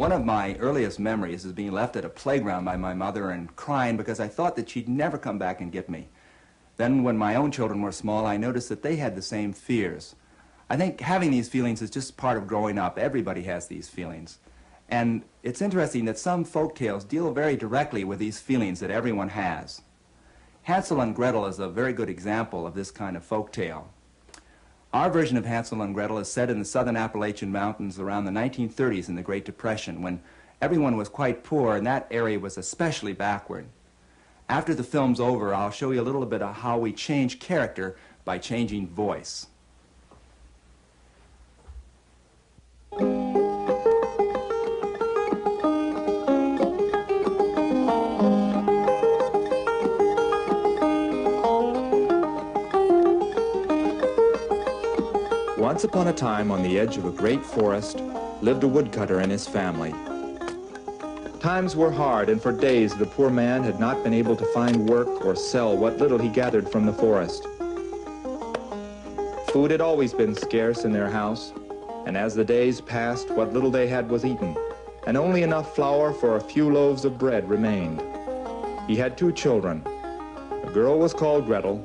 One of my earliest memories is being left at a playground by my mother and crying because I thought that she'd never come back and get me. Then when my own children were small, I noticed that they had the same fears. I think having these feelings is just part of growing up. Everybody has these feelings. And it's interesting that some folk tales deal very directly with these feelings that everyone has. Hansel and Gretel is a very good example of this kind of folk tale. Our version of Hansel and Gretel is set in the southern Appalachian Mountains around the 1930s in the Great Depression, when everyone was quite poor and that area was especially backward. After the film's over, I'll show you a little bit of how we change character by changing voice. Once upon a time, on the edge of a great forest, lived a woodcutter and his family. Times were hard, and for days the poor man had not been able to find work or sell what little he gathered from the forest. Food had always been scarce in their house, and as the days passed, what little they had was eaten, and only enough flour for a few loaves of bread remained. He had 2 children. The girl was called Gretel,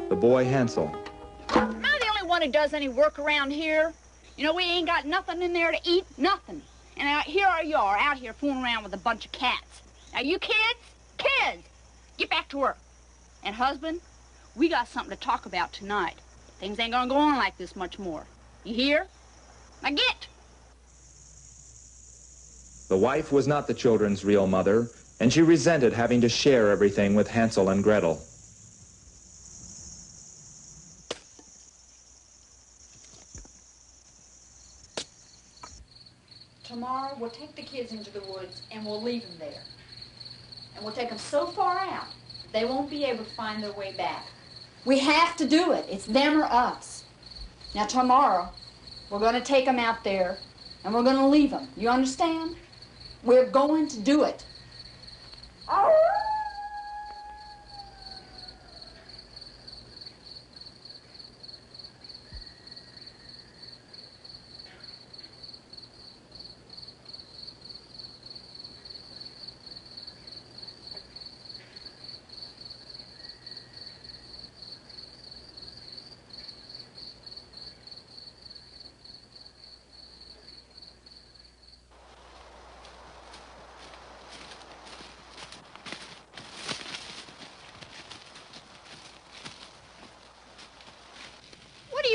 the boy Hansel. Who does any work around here? You know, we ain't got nothing in there to eat, nothing. And here you are, out here fooling around with a bunch of cats. Now, you kids, get back to work. And husband, we got something to talk about tonight. Things ain't gonna go on like this much more. You hear? Now get! The wife was not the children's real mother, and she resented having to share everything with Hansel and Gretel. Tomorrow, we'll take the kids into the woods and we'll leave them there. And we'll take them so far out, they won't be able to find their way back. We have to do it. It's them or us. Now, tomorrow, we're going to take them out there and we're going to leave them. You understand? We're going to do it.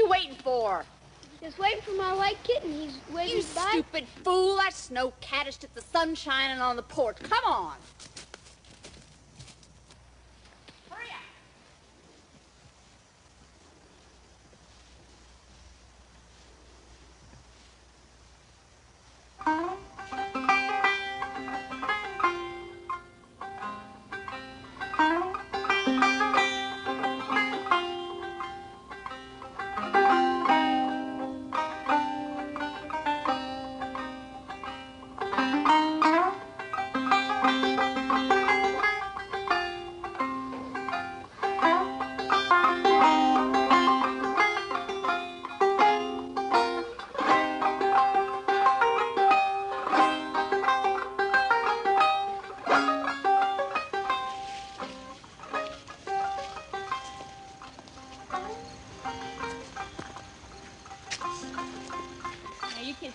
Waiting for? Just waiting for my white kitten. He's waiting You by. stupid fool. That snow caddished at the sun shining on the porch. Come on. Hurry up.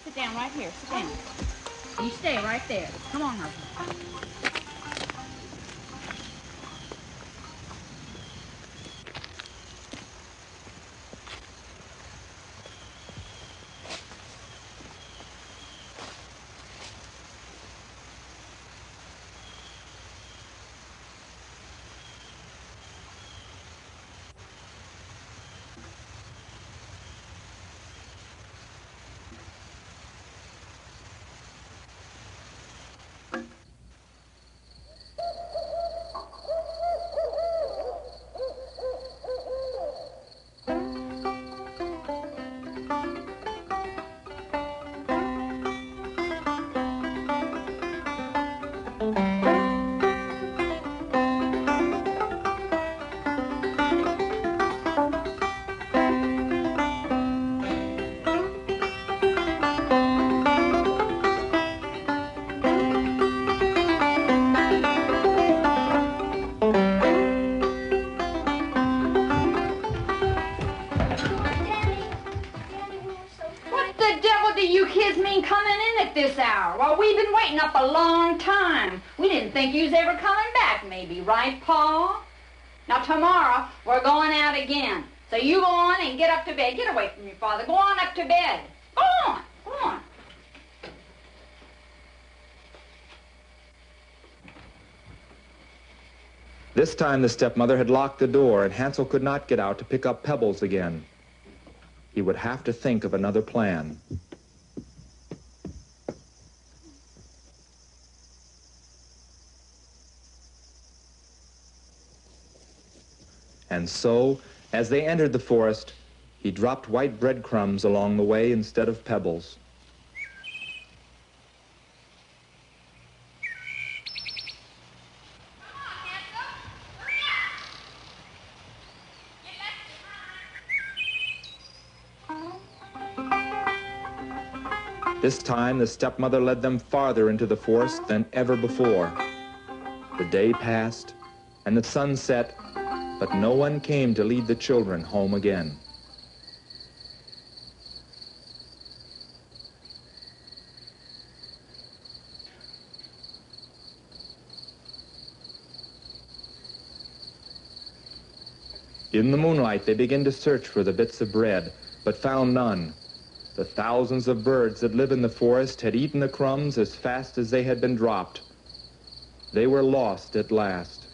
Sit down right here. Sit down. You stay right there. Come on, husband. staying up a long time. We didn't think you was ever coming back, maybe, right, Pa? Now, tomorrow, we're going out again. So you go on and get up to bed. Get away from your father. Go on up to bed. Go on. Go on. This time the stepmother had locked the door, and Hansel could not get out to pick up pebbles again. He would have to think of another plan. And so, as they entered the forest, he dropped white breadcrumbs along the way instead of pebbles. This time, the stepmother led them farther into the forest than ever before. The day passed, and the sun set, but no one came to lead the children home again. In the moonlight, they began to search for the bits of bread, but found none. The thousands of birds that live in the forest had eaten the crumbs as fast as they had been dropped. They were lost at last.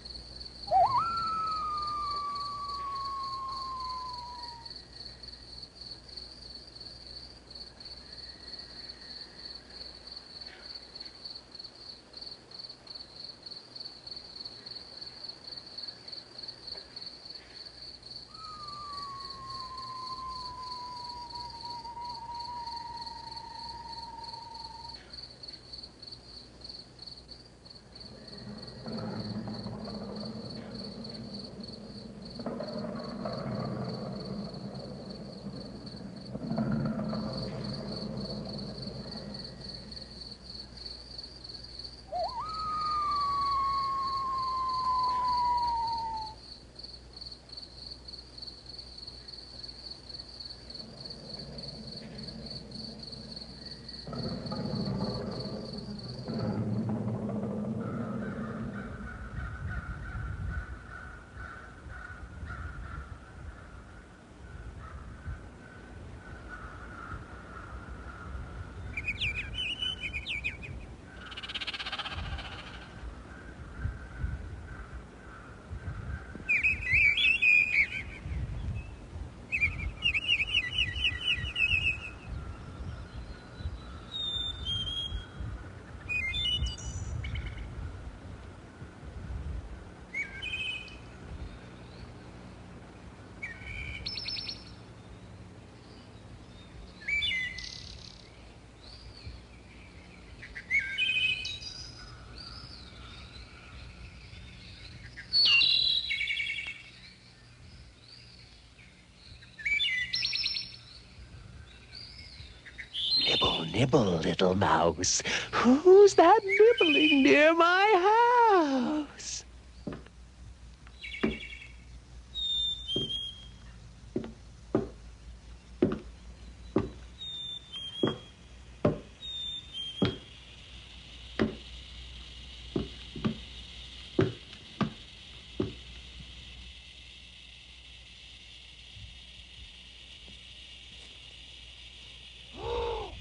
Nibble, nibble, little mouse. Who's that nibbling near my house?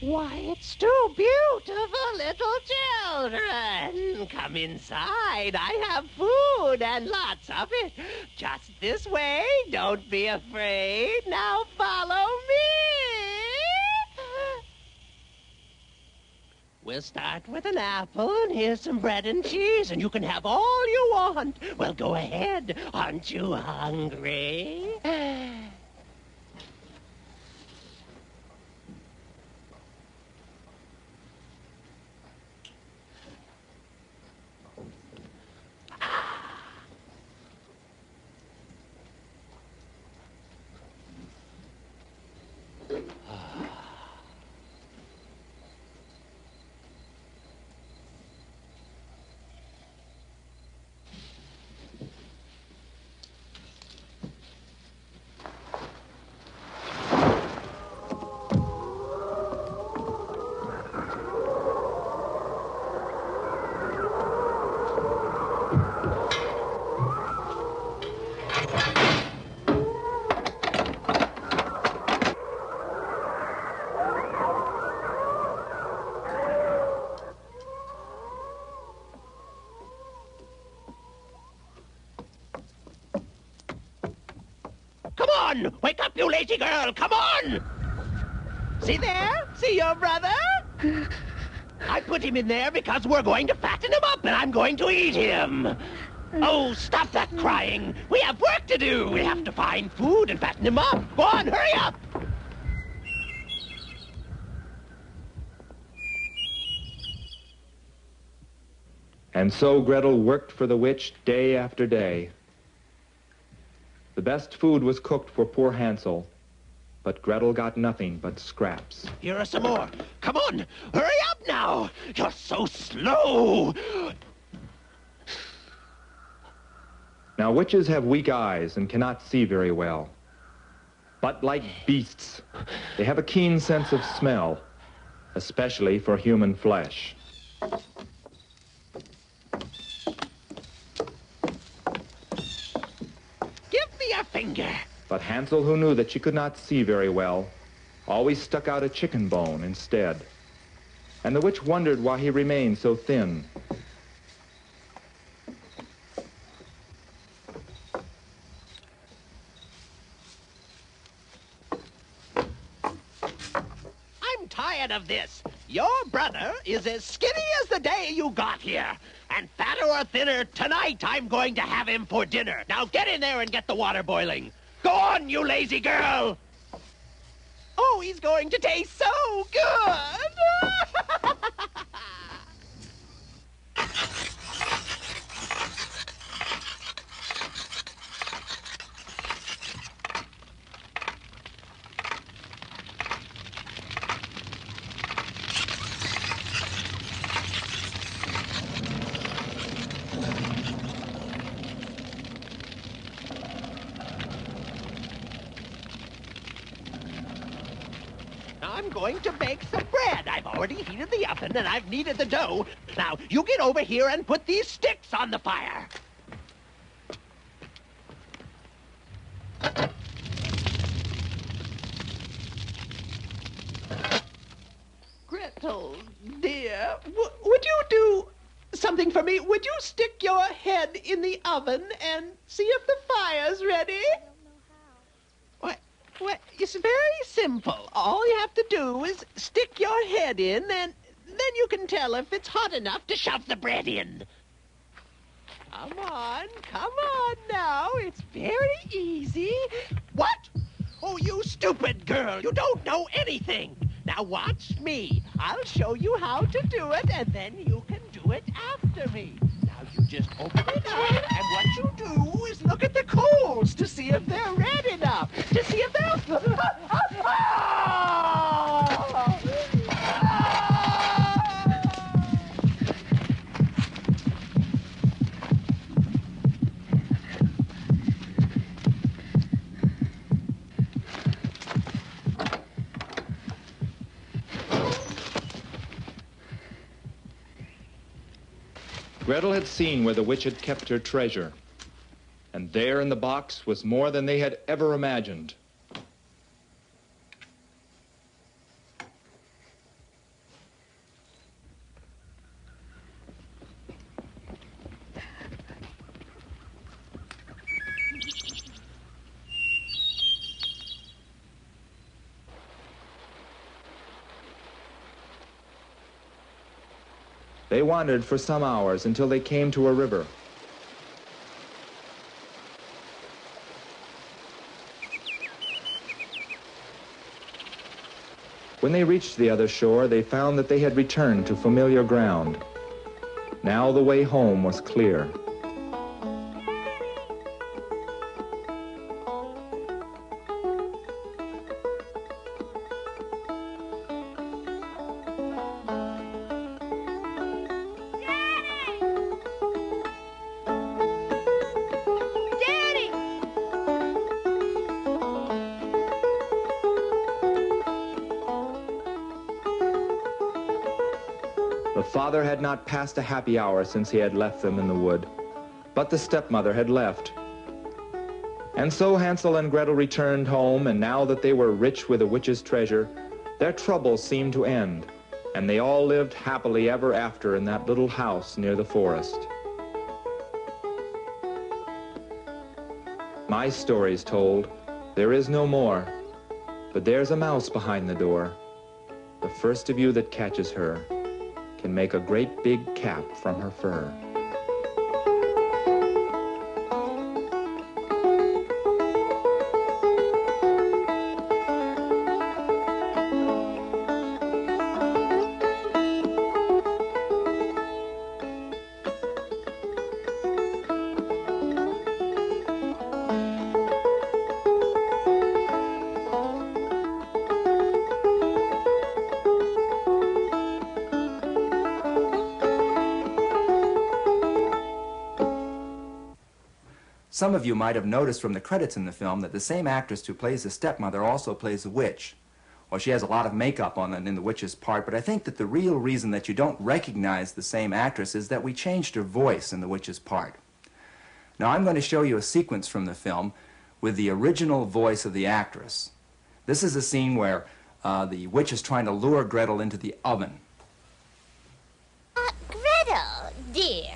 Why, it's two beautiful little children. Come inside. I have food and lots of it. Just this way. Don't be afraid. Now follow me. We'll start with an apple, and here's some bread and cheese, and you can have all you want. Well, go ahead. Aren't you hungry? on! Wake up, you lazy girl! Come on! See there? See your brother? I put him in there because we're going to fatten him up and I'm going to eat him. Oh, stop that crying. We have work to do. We have to find food and fatten him up. Go on, hurry up. And so Gretel worked for the witch day after day. The best food was cooked for poor Hansel, but Gretel got nothing but scraps. Here are some more. Come on, hurry up now. You're so slow. Now, witches have weak eyes and cannot see very well. But like beasts, they have a keen sense of smell, especially for human flesh. Give me a finger. But Hansel, who knew that she could not see very well, always stuck out a chicken bone instead. And the witch wondered why he remained so thin. I'm tired of this. Your brother is as skinny as the day you got here. And fatter or thinner, tonight I'm going to have him for dinner. Now get in there and get the water boiling. Go on, you lazy girl! Oh, he's going to taste so good! I'm going to bake some bread. I've already heated the oven and I've kneaded the dough. Now, you get over here and put these sticks on the fire. Gretel, dear, would you do something for me? Would you stick your head in the oven and see if the fire's ready? Well, it's very simple. All you have to do is stick your head in, and then you can tell if it's hot enough to shove the bread in. Come on now. It's very easy. What? Oh, you stupid girl. You don't know anything. Now watch me. I'll show you how to do it, and then you can do it after me. Now you just open it up, and what you do is look at the coals to see if they're red enough. To see if they're... Gretel had seen where the witch had kept her treasure, and there in the box was more than they had ever imagined. They wandered for some hours until they came to a river. When they reached the other shore, they found that they had returned to familiar ground. Now the way home was clear. The father had not passed a happy hour since he had left them in the wood, but the stepmother had left. And so Hansel and Gretel returned home, and now that they were rich with the witch's treasure, their troubles seemed to end, and they all lived happily ever after in that little house near the forest. My story's told, There is no more, but there's a mouse behind the door. The first of you that catches her can make a great big cap from her fur. Some of you might have noticed from the credits in the film that the same actress who plays the stepmother also plays the witch. Well, she has a lot of makeup on in the witch's part, but I think that the real reason that you don't recognize the same actress is that we changed her voice in the witch's part. Now, I'm going to show you a sequence from the film with the original voice of the actress. This is a scene where the witch is trying to lure Gretel into the oven. Gretel, dear,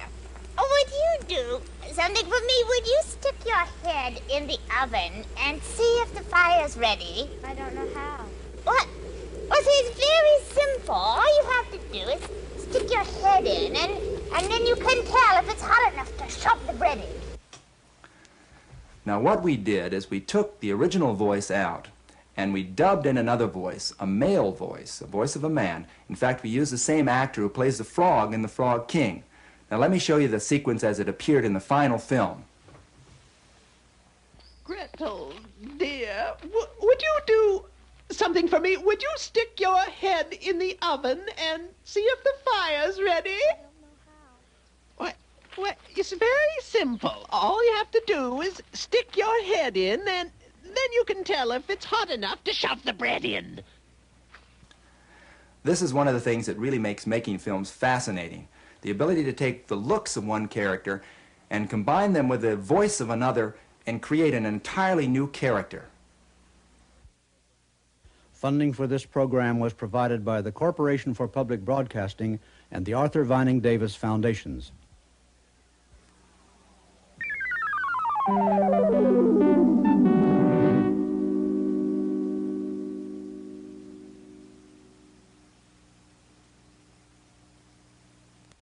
would you do something for me? Would you stick your head in the oven and see if the fire's ready? I don't know how. What? Well, see, it's very simple. All you have to do is stick your head in, and then you can tell if it's hot enough to shove the bread in. Now, what we did is we took the original voice out, and we dubbed in another voice, a male voice, a voice of a man. In fact, we used the same actor who plays the frog in The Frog King. Now, let me show you the sequence as it appeared in the final film. Gretel, dear, would you do something for me? Would you stick your head in the oven and see if the fire's ready? I don't know how. Well, it's very simple. All you have to do is stick your head in, and then you can tell if it's hot enough to shove the bread in. This is one of the things that really makes making films fascinating. The ability to take the looks of one character and combine them with the voice of another and create an entirely new character. Funding for this program was provided by the Corporation for Public Broadcasting and the Arthur Vining Davis Foundations.